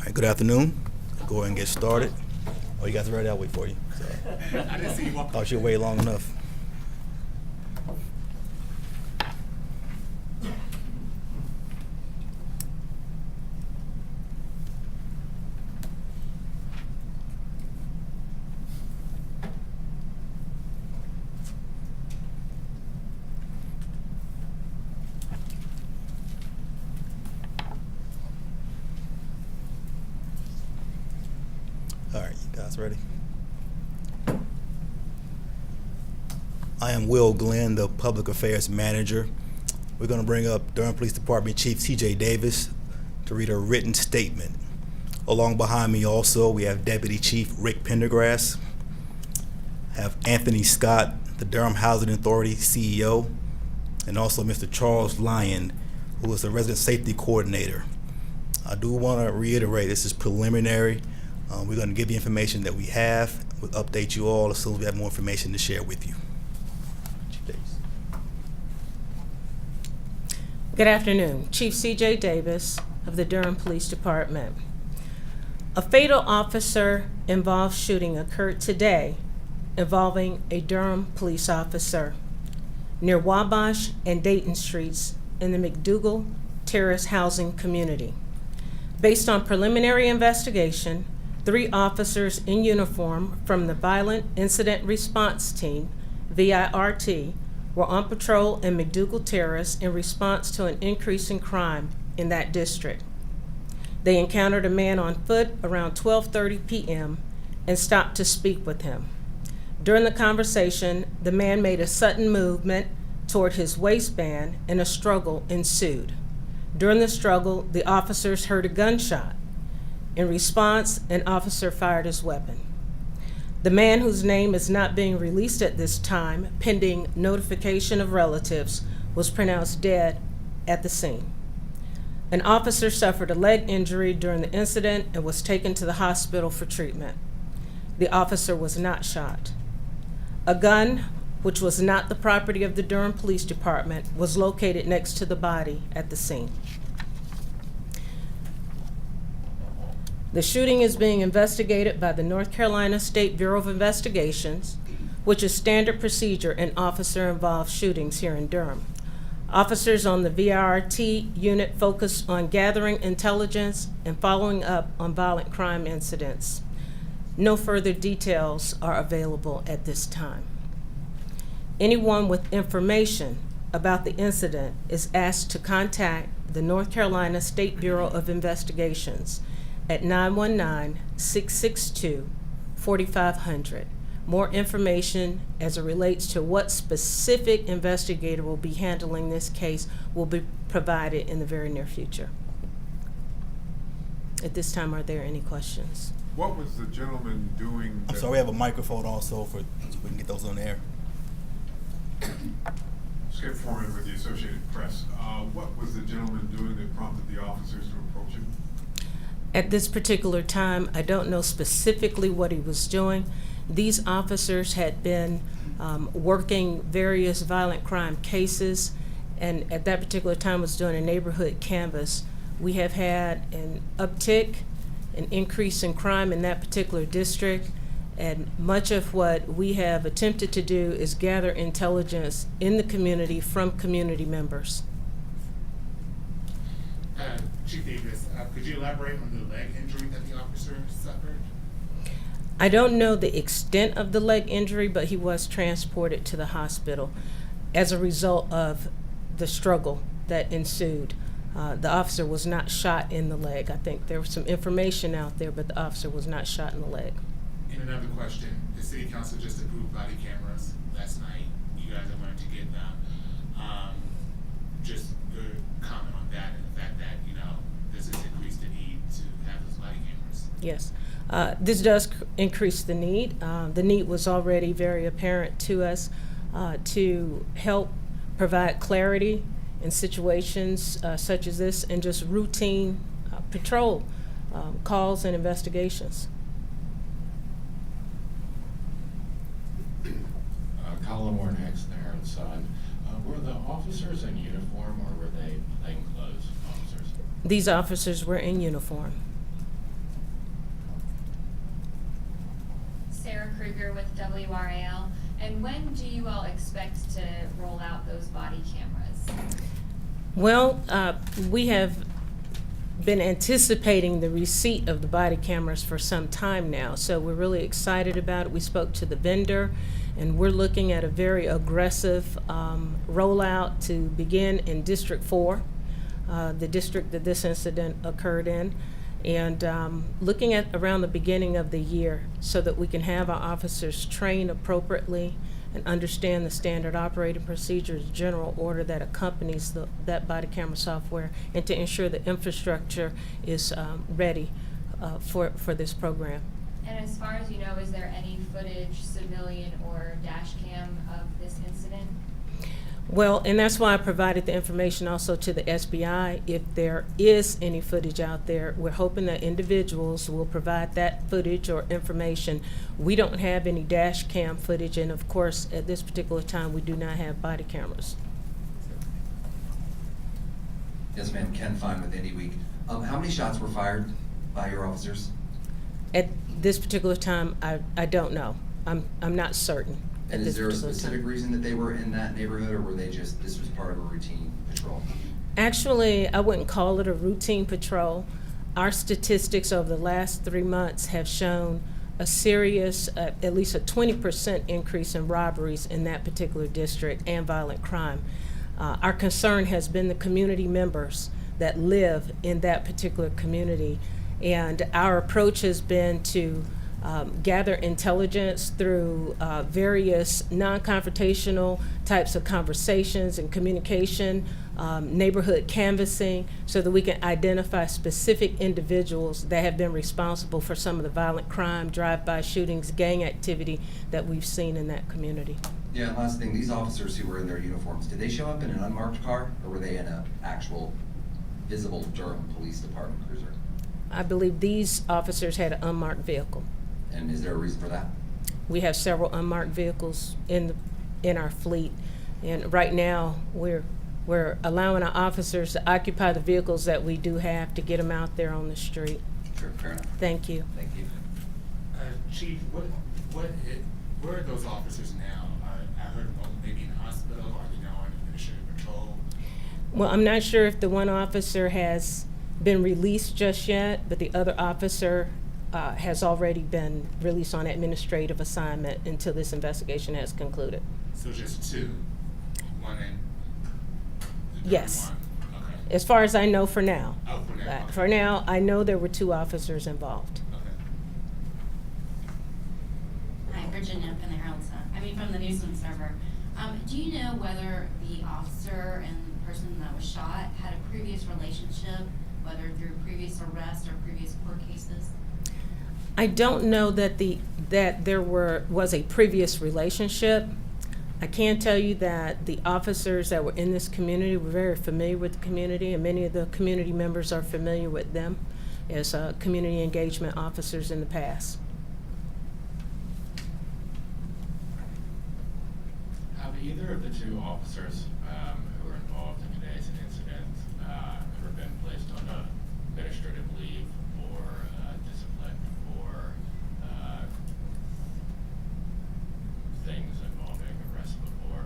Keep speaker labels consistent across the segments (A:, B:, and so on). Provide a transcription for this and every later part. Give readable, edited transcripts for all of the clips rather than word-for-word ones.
A: All right, good afternoon. Go ahead and get started. Oh, you guys ready? I'll wait for you.
B: I didn't see you walk.
A: Thought you'd wait long enough. All right, you guys ready? I am Will Glenn, the Public Affairs Manager. We're going to bring up Durham Police Department Chief C.J. Davis to read a written statement. Along behind me also, we have Deputy Chief Rick Pendergrass, have Anthony Scott, the Durham Housing Authority CEO, and also Mr. Charles Lyon, who is the Resident Safety Coordinator. I do want to reiterate, this is preliminary. We're going to give you information that we have. We'll update you all as soon as we have more information to share with you. Chief Davis.
C: Good afternoon. Chief C.J. Davis of the Durham Police Department. A fatal officer-involved shooting occurred today involving a Durham police officer near Wabash and Dayton Streets in the McDougal Terrace housing community. Based on preliminary investigation, 3 officers in uniform from the Violent Incident Response Team, VIRT, were on patrol in McDougal Terrace in response to an increase in crime in that district. They encountered a man on foot around 12:30 p.m. and stopped to speak with him. During the conversation, the man made a sudden movement toward his waistband and a struggle ensued. During the struggle, the officers heard a gunshot. In response, an officer fired his weapon. The man, whose name is not being released at this time, pending notification of relatives, was pronounced dead at the scene. An officer suffered a leg injury during the incident and was taken to the hospital for treatment. The officer was not shot. A gun, which was not the property of the Durham Police Department, was located next to the body at the scene. The shooting is being investigated by the North Carolina State Bureau of Investigations, which is standard procedure in officer-involved shootings here in Durham. Officers on the VIRT unit focus on gathering intelligence and following up on violent crime incidents. No further details are available at this time. Anyone with information about the incident is asked to contact the North Carolina State Bureau of Investigations at 919-662-4500. More information as it relates to what specific investigator will be handling this case will be provided in the very near future. At this time, are there any questions?
B: What was the gentleman doing?
A: I'm sorry, we have a microphone also so we can get those on the air.
B: Skip Foreman with the Associated Press. What was the gentleman doing that prompted the officers to approach him?
C: At this particular time, I don't know specifically what he was doing. These officers had been working various violent crime cases, and at that particular time was doing a neighborhood canvass. We have had an uptick, an increase in crime in that particular district, and much of what we have attempted to do is gather intelligence in the community from community members.
D: Chief Davis, could you elaborate on the leg injury that the officer suffered?
C: I don't know the extent of the leg injury, but he was transported to the hospital as a result of the struggle that ensued. The officer was not shot in the leg. I think there was some information out there, but the officer was not shot in the leg.
D: And another question, the city council just approved body cameras last night. You guys are going to get them. Just your comment on that and the fact that, does this increase the need to have those body cameras?
C: Yes. This does increase the need. The need was already very apparent to us to help provide clarity in situations such as this and just routine patrol calls and investigations.
E: Colin Warnhex, the Herald Sun. Were the officers in uniform or were they plainclothes officers?
C: These officers were in uniform.
F: with WRAL. And when do you all expect to roll out those body cameras?
C: Well, we have been anticipating the receipt of the body cameras for some time now, so we're really excited about it. We spoke to the vendor, and we're looking at a very aggressive rollout to begin in District 4, the district that this incident occurred in, and looking at around the beginning of the year so that we can have our officers trained appropriately and understand the standard operating procedures, general order that accompanies that body camera software, and to ensure the infrastructure is ready for this program.
F: And as far as you know, is there any footage, civilian or dash cam, of this incident?
C: Well, and that's why I provided the information also to the SBI. If there is any footage out there, we're hoping that individuals will provide that footage or information. We don't have any dash cam footage, and of course, at this particular time, we do not have body cameras.
G: Yes, ma'am. Ken Fine with Indy Week. How many shots were fired by your officers?
C: At this particular time, I don't know. I'm not certain.
G: And
C: at
G: is
C: this
G: there a
C: particular
G: specific
C: time.
G: reason that they were in that neighborhood, or were they just, this was part of a routine patrol?
C: Actually, I wouldn't call it a routine patrol. Our statistics over the last 3 months have shown a serious, at least a 20% increase in robberies in that particular district and violent crime. Our concern has been the community members that live in that particular community, and our approach has been to gather intelligence through various non-confrontational types of conversations and communication, neighborhood canvassing, so that we can identify specific individuals that have been responsible for some of the violent crime, drive-by shootings, gang activity that we've seen in that community.
G: Yeah, and last thing, these officers who were in their uniforms, did they show up in an unmarked car, or were they in an actual visible Durham Police Department cruiser?
C: I believe these officers had an unmarked vehicle.
G: And is there a reason for that?
C: We have several unmarked vehicles in our fleet, and right now we're allowing our officers to occupy the vehicles that we do have to get them out there on the street.
G: Sure, fair enough.
C: Thank you.
G: Thank you.
D: Chief, where are those officers now? I heard maybe in the hospital, or are they now on administrative patrol?
C: Well, I'm not sure if the one officer has been released just yet, but the other officer has already been released on administrative assignment until this investigation has concluded.
D: So just two, one in the
C: Yes.
D: one? Okay.
C: As far as I know for now.
D: Oh, for now, okay.
C: For now, I know there were 2 officers involved.
D: Okay.
H: Hi, Virginia from the from the Newsman server. Do you know whether the officer and the person that was shot had a previous relationship, whether through previous arrest or previous court cases?
C: I don't know that there was a previous relationship. I can tell you that the officers that were in this community were very familiar with the community, and many of the community members are familiar with them as community engagement officers in the past.
E: Have either of the 2 officers who were involved in today's incident ever been placed on administrative leave or discipline for things involving arrest before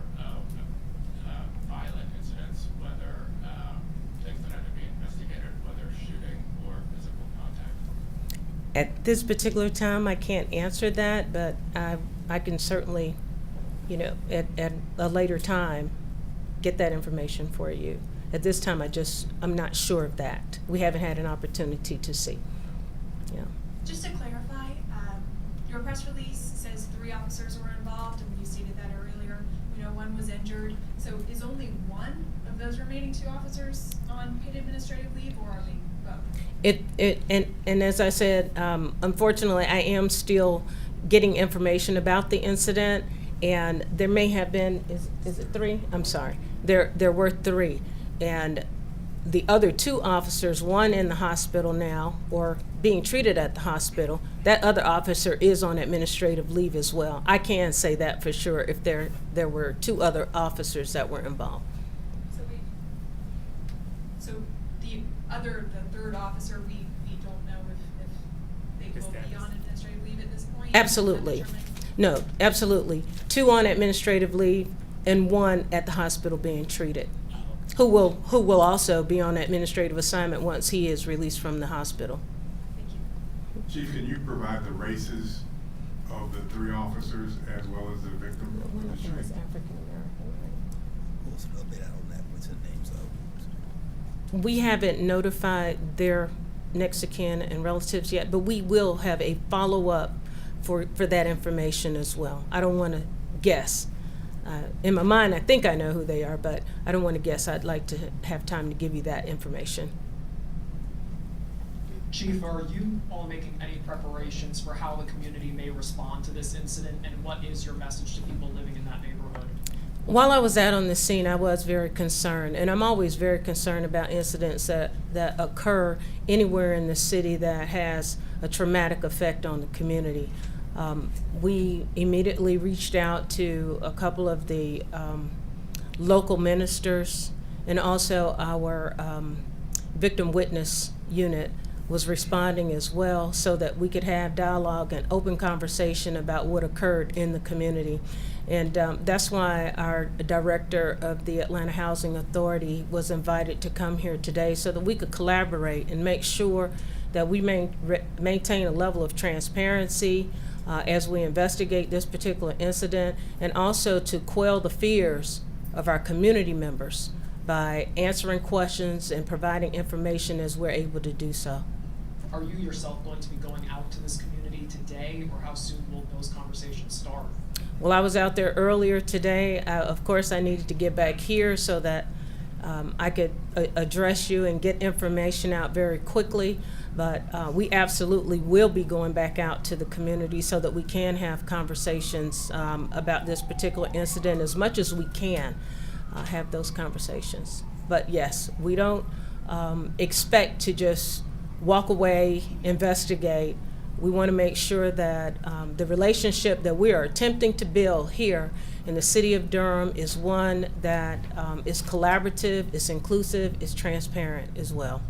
E: violent incidents, whether things that had to be investigated, whether shooting or physical contact?
C: At this particular time, I can't answer that, but I can certainly, at a later time, get that information for you. At this time, I'm not sure of that. We haven't had an opportunity to see. Yeah.
I: Just to clarify, your press release says 3 officers were involved, and you stated that earlier. We know 1 was injured. So is only 1 of those remaining 2 officers on paid administrative leave, or are they both?
C: And as I said, unfortunately, I am still getting information about the incident, and there may have been, is it 3? I'm sorry. There were 3, and the other 2 officers, one in the hospital now, or being treated at the hospital, that other officer is on administrative leave as well. I can say that for sure if there were 2 other officers that were involved.
I: So the 3rd officer, we don't know if they will be on administrative leave at this point?
C: Absolutely.
I: Is that determined?
C: No, absolutely. 2 on administrative leave and 1 at the hospital being treated, who will also be on administrative assignment once he is released from the hospital.
I: Thank you.
B: Chief, can you provide the races of the 3 officers as well as the victim of the shooting?
A: What's the update on that? What's the names of?
C: We haven't notified their next of kin and relatives yet, but we will have a follow-up for that information as well. I don't want to guess. In my mind, I think I know who they are, but I don't want to guess. I'd like to have time to give you that information.
J: Chief, are you all making any preparations for how the community may respond to this incident, and what is your message to people living in that neighborhood?
C: While I was out on the scene, I was very concerned, and I'm always very concerned about incidents that occur anywhere in the city that has a traumatic effect on the community. We immediately reached out to a couple of the local ministers, and also our victim witness unit was responding as well, so that we could have dialogue and open conversation about what occurred in the community. And that's why our director of the Atlanta Housing Authority was invited to come here today, so that we could collaborate and make sure that we maintain a level of transparency as we investigate this particular incident, and also to quell the fears of our community members by answering questions and providing information as we're able to do so.
J: Are you yourself going to be going out to this community today, or how soon will those conversations start?
C: Well, I was out there earlier today. Of course, I needed to get back here so that I could address you and get information out very quickly. But we absolutely will be going back out to the community so that we can have conversations about this particular incident as much as we can have those conversations. But yes, we don't expect to just walk away, investigate. We want to make sure that the relationship that we are attempting to build here in the city of Durham is one that is collaborative, is inclusive, is transparent as well.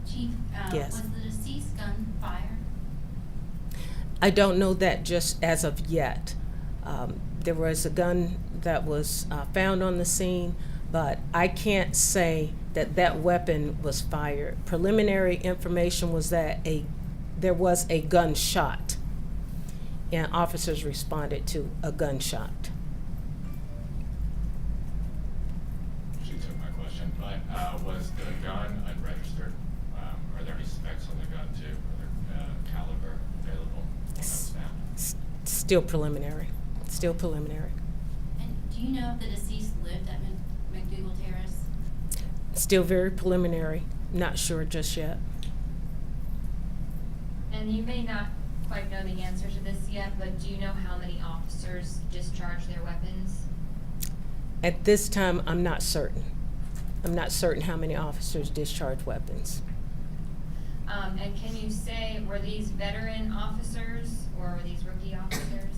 H: Chief,
C: Yes.
H: was the deceased gun fired?
C: I don't know that just as of yet. There was a gun that was found on the scene, but I can't say that that weapon was fired. Preliminary information was that there was a gunshot, and officers responded to a gunshot.
E: She took my question, but was the gun unregistered? Are there any specs on the gun too? Are there caliber available when that was found?
C: Still preliminary. Still preliminary.
H: And do you know if the deceased lived at McDougal Terrace?
C: Still very preliminary. Not sure just yet.
F: And you may not quite know the answer to this yet, but do you know how many officers discharged their weapons?
C: At this time, I'm not certain. I'm not certain how many officers discharge weapons.
F: And can you say, were these veteran officers or were these rookie officers?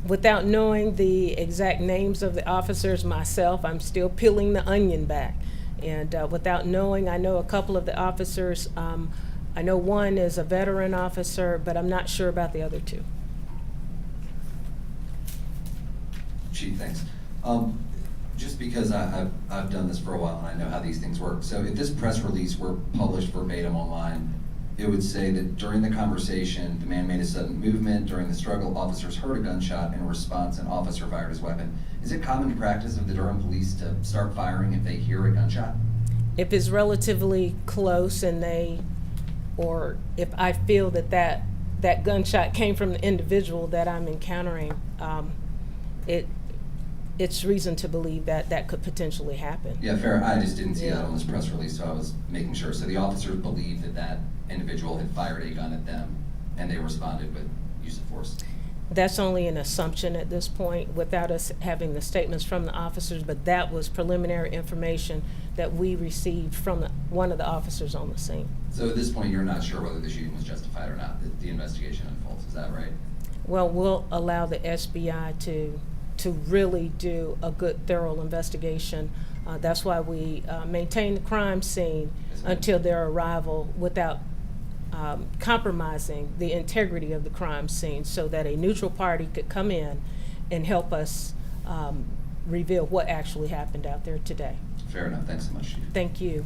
C: Without knowing the exact names of the officers myself, I'm still peeling the onion back. And without knowing, I know a couple of the officers. I know one is a veteran officer, but I'm not sure about the other 2.
G: Chief, thanks. Just because I've done this for a while and I know how these things work. So if this press release were published verbatim online, it would say that during the conversation, the man made a sudden movement. During the struggle, officers heard a gunshot. In response, an officer fired his weapon. Is it common practice of the Durham Police to start firing if they hear a gunshot?
C: If it's relatively close and or if I feel that gunshot came from the individual that I'm encountering, it's reason to believe that could potentially happen.
G: Yeah, fair. I just didn't see that
C: Yeah.
G: on this press release, so I was making sure. So the officers believed that individual had fired a gun at them, and they responded with use of force.
C: That's only an assumption at this point without us having the statements from the officers, but that was preliminary information that we received from one of the officers on the scene.
G: So at this point, you're not sure whether the shooting was justified or not. The investigation unfolds. Is that right?
C: Well, we'll allow the SBI to really do a good, thorough investigation. That's why we maintain the crime scene
G: Yes, ma'am.
C: until their arrival without compromising the integrity of the crime scene so that a neutral party could come in and help us reveal what actually happened out there today.
G: Fair enough. Thanks so much, Chief.
C: Thank you.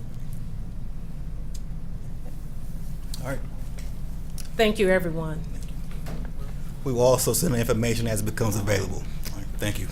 A: All right.
C: Thank you, everyone.
A: We will also send the information as it becomes available. All right, thank you.